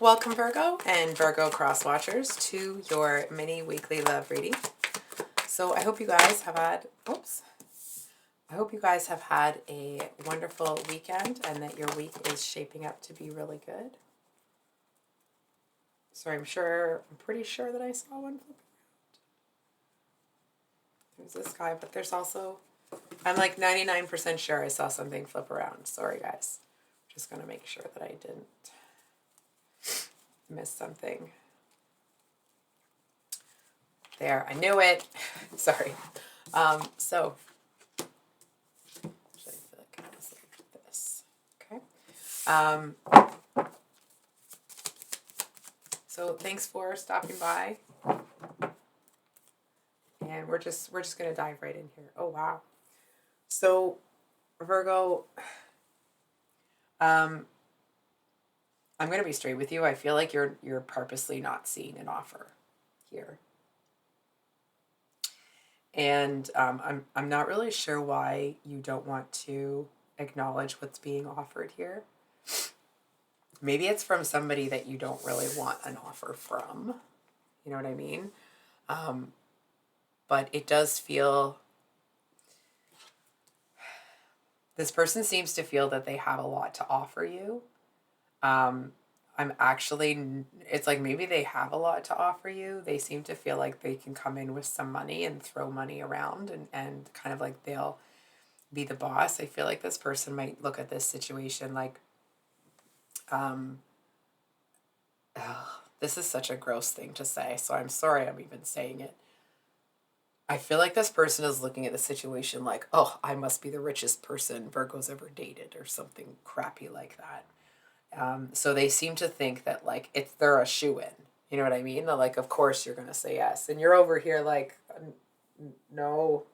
Welcome Virgo and Virgo cross watchers to your mini weekly love reading. So I hope you guys have had, I hope you guys have had a wonderful weekend and that your week is shaping up to be really good. So I'm pretty sure that I saw one flip around. There's this guy, but there's also, I'm like 99% sure I saw something flip around. Sorry guys. Just gonna make sure that I didn't miss something. There, I knew it. Sorry. So actually, I feel like I was like this. Okay. So thanks for stopping by, and we're just gonna dive right in here. Oh wow. So Virgo, I'm gonna be straight with you. I feel like you're purposely not seeing an offer here. And I'm not really sure why you don't want to acknowledge what's being offered here. Maybe it's from somebody that you don't really want an offer from. You know what I mean? But it does feel... This person seems to feel that they have a lot to offer you. It's like maybe they have a lot to offer you. They seem to feel like they can come in with some money and throw money around and kind of like they'll be the boss. I feel like this person might look at this situation like, this is such a gross thing to say, so I'm sorry I'm even saying it. I feel like this person is looking at the situation like, oh, I must be the richest person Virgo's ever dated or something crappy like that. So they seem to think that like they're a shoo-in. You know what I mean? They're like, of course you're going to say yes. And you're over here like, no.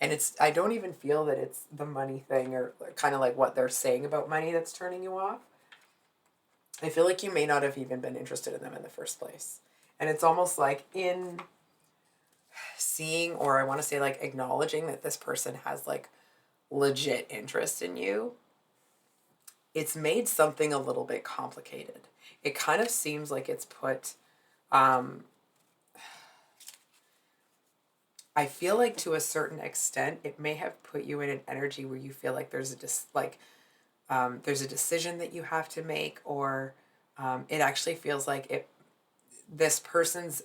And I don't even feel that it's the money thing or kind of like what they're saying about money that's turning you off. I feel like you may not have even been interested in them in the first place. And it's almost like in seeing, or I want to say like acknowledging that this person has like legit interest in you, it's made something a little bit complicated. It kind of seems like it's put, I feel like to a certain extent, it may have put you in an energy where you feel like there's a decision that you have to make, or it actually feels like this person's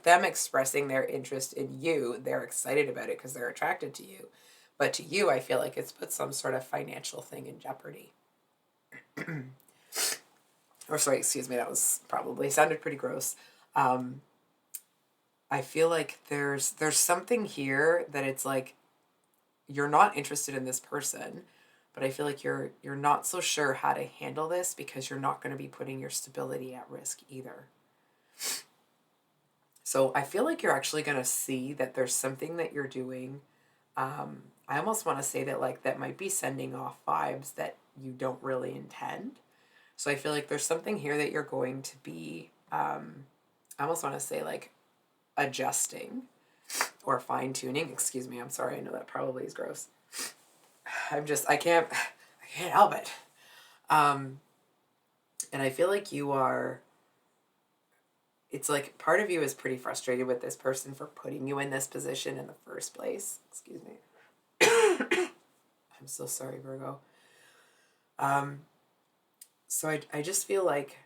them expressing their interest in you, they're excited about it because they're attracted to you. But to you, I feel like it's put some sort of financial thing in jeopardy. Or sorry, excuse me, that was probably sounded pretty gross. I feel like there's something here that it's like you're not interested in this person, but I feel like you're not so sure how to handle this because you're not going to be putting your stability at risk either. So I feel like you're actually going to see that there's something that you're doing. I almost want to say that like that might be sending off vibes that you don't really intend. So I feel like there's something here that you're going to be, I almost want to say like adjusting or fine tuning. Excuse me. I'm sorry. I know that probably is gross. I can't help it. And I feel like it's like part of you is pretty frustrated with this person for putting you in this position in the first place. Excuse me. I'm so sorry, Virgo. So I just feel like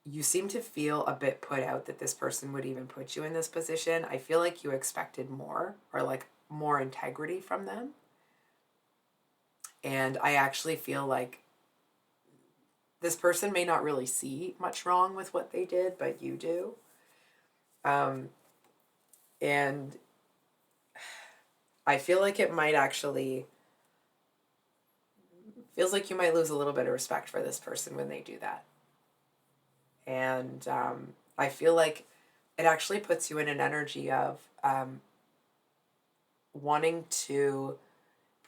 you seem to feel a bit put out that this person would even put you in this position. I feel like you expected more or like more integrity from them. And I actually feel like this person may not really see much wrong with what they did, but you do. And I feel like it might actually... feels like you might lose a little bit of respect for this person when they do that. And I feel like it actually puts you in an energy of wanting to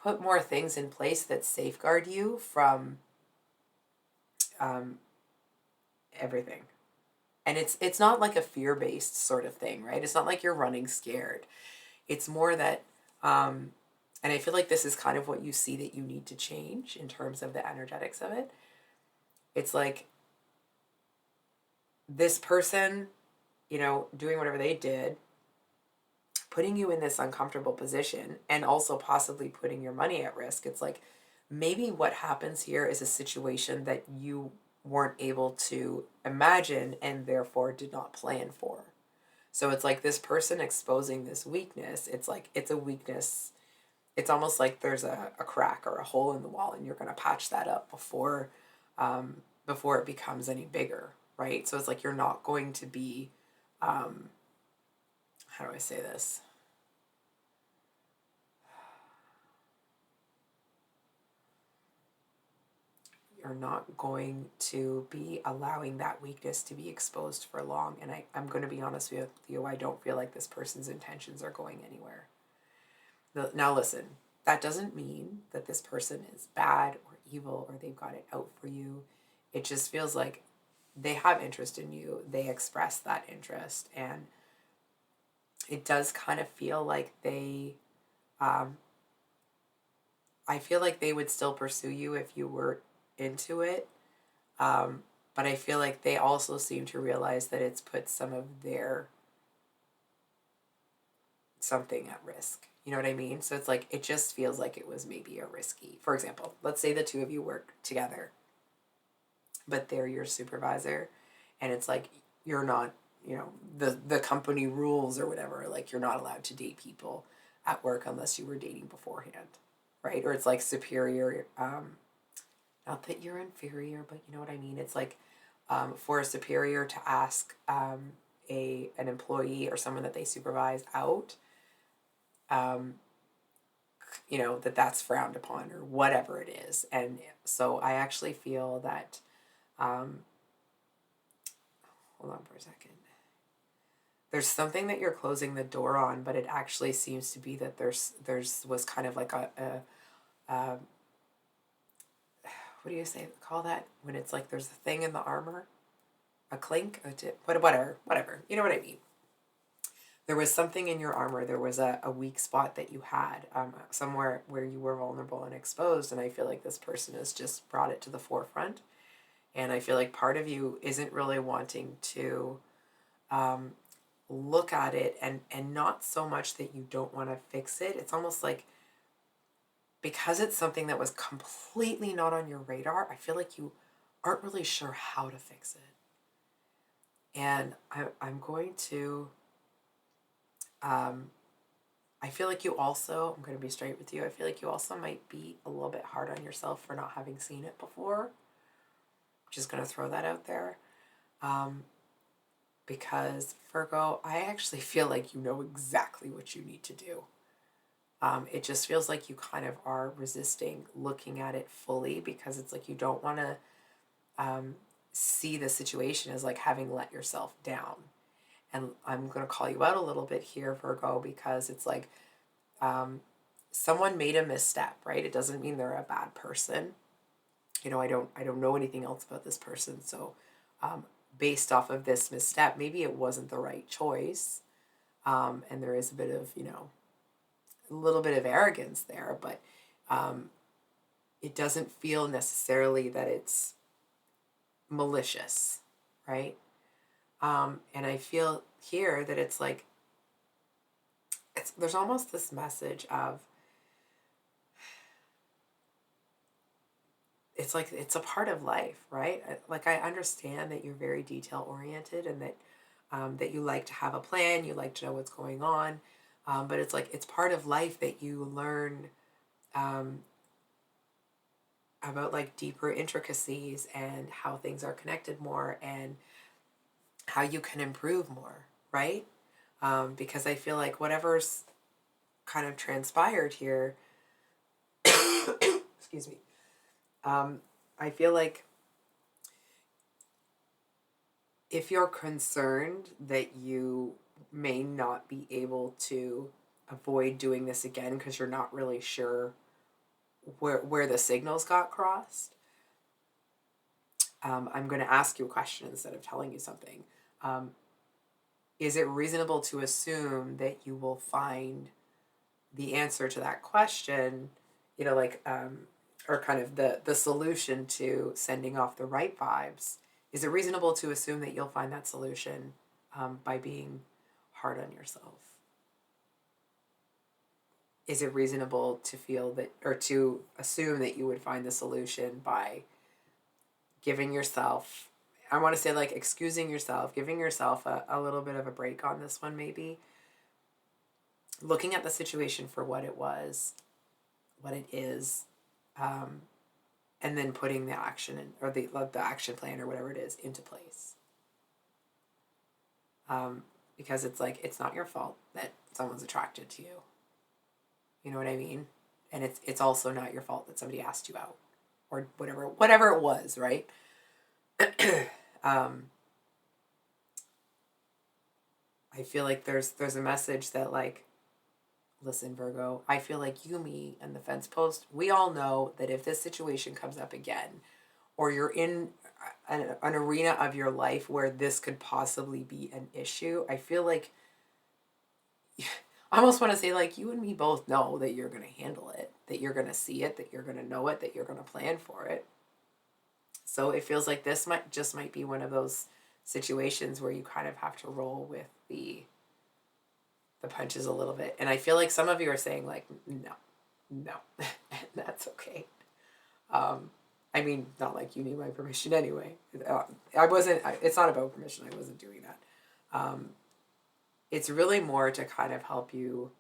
put more things in place that safeguard you from everything. And it's not like a fear-based sort of thing, right? It's not like you're running scared. It's more that, and I feel like this is kind of what you see that you need to change in terms of the energetics of it. It's like this person, doing whatever they did, putting you in this uncomfortable position and also possibly putting your money at risk. It's like maybe what happens here is a situation that you weren't able to imagine and therefore did not plan for. So it's like this person exposing this weakness. It's like it's a weakness. It's almost like there's a crack or a hole in the wall and you're going to patch that up before it becomes any bigger, right? So it's like you're not going to be, how do I say this? You're not going to be allowing that weakness to be exposed for long. And I'm going to be honest with you, I don't feel like this person's intentions are going anywhere. Now, listen, that doesn't mean that this person is bad or evil or they've got it out for you. It just feels like they have interest in you. They express that interest. And it does kind of feel like I feel like they would still pursue you if you were into it. But I feel like they also seem to realize that it's put some of their something at risk. You know what I mean? So it's like, it just feels like it was maybe a risky. For example, let's say the two of you work together, but they're your supervisor, and it's like you're not, the company rules or whatever, like you're not allowed to date people at work unless you were dating beforehand, right? Or it's like superior, not that you're inferior, but you know what I mean? It's like for a superior to ask an employee or someone that they supervise out, that's frowned upon or whatever it is. And so I actually feel that, hold on for a second. There's something that you're closing the door on, but it actually seems to be that there's was kind of like a what do you say, call that? When it's like there's a thing in the armor, a clink, a tip, whatever. You know what I mean? There was something in your armor. There was a weak spot that you had, somewhere where you were vulnerable and exposed. And I feel like this person has just brought it to the forefront. And I feel like part of you isn't really wanting to look at it, and not so much that you don't want to fix it. It's almost like because it's something that was completely not on your radar, I feel like you aren't really sure how to fix it. And I'm going to, I feel like you also, I'm going to be straight with you, I feel like you also might be a little bit hard on yourself for not having seen it before. Just going to throw that out there. Because Virgo, I actually feel like you know exactly what you need to do. It just feels like you kind of are resisting looking at it fully because it's like you don't want to see the situation as like having let yourself down. And I'm going to call you out a little bit here, Virgo, because it's like someone made a misstep, right? It doesn't mean they're a bad person. I don't know anything else about this person. So based off of this misstep, maybe it wasn't the right choice. And there is a bit of, a little bit of arrogance there, but it doesn't feel necessarily that it's malicious, right? And I feel here that it's like, there's almost this message of, it's like, it's a part of life, right? Like, I understand that you're very detail oriented and that you like to have a plan, you like to know what's going on. But it's like, it's part of life that you learn about like deeper intricacies and how things are connected more and how you can improve more, right? Because I feel like whatever's kind of transpired here, excuse me, I feel like if you're concerned that you may not be able to avoid doing this again because you're not really sure where the signals got crossed, I'm going to ask you a question instead of telling you something. Is it reasonable to assume that you will find the answer to that question, or kind of the solution to sending off the right vibes, is it reasonable to assume that you'll find that solution by being hard on yourself? Is it reasonable to feel that, or to assume that you would find the solution by giving yourself, I want to say like excusing yourself, giving yourself a little bit of a break on this one, maybe looking at the situation for what it was, what it is, and then putting the action in, or the action plan or whatever it is into place. Because it's like, it's not your fault that someone's attracted to you. You know what I mean? And it's also not your fault that somebody asked you out, or whatever it was, right? I feel like there's a message that, like, listen, Virgo, I feel like you, me, and the fence post, we all know that if this situation comes up again, or you're in an arena of your life where this could possibly be an issue, I feel like I almost want to say, like, you and me both know that you're going to handle it, that you're going to see it, that you're going to know it, that you're going to plan for it. So it feels like this might be one of those situations where you kind of have to roll with the punches a little bit. And I feel like some of you are saying, like, no, and that's okay. I mean, not like you need my permission anyway. It's not about permission. I wasn't doing that. It's really more to kind of help you.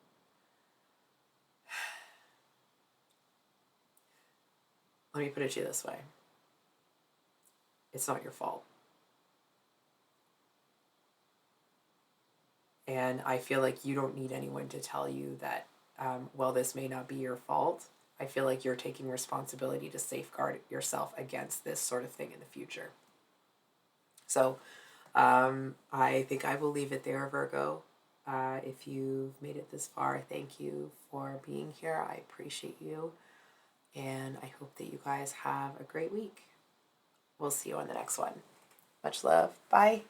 Let me put it to you this way. It's not your fault. And I feel like you don't need anyone to tell you that, well, this may not be your fault. I feel like you're taking responsibility to safeguard yourself against this sort of thing in the future. So I think I will leave it there, Virgo. If you've made it this far, thank you for being here. I appreciate you. And I hope that you guys have a great week. We'll see you on the next one. Much love. Bye.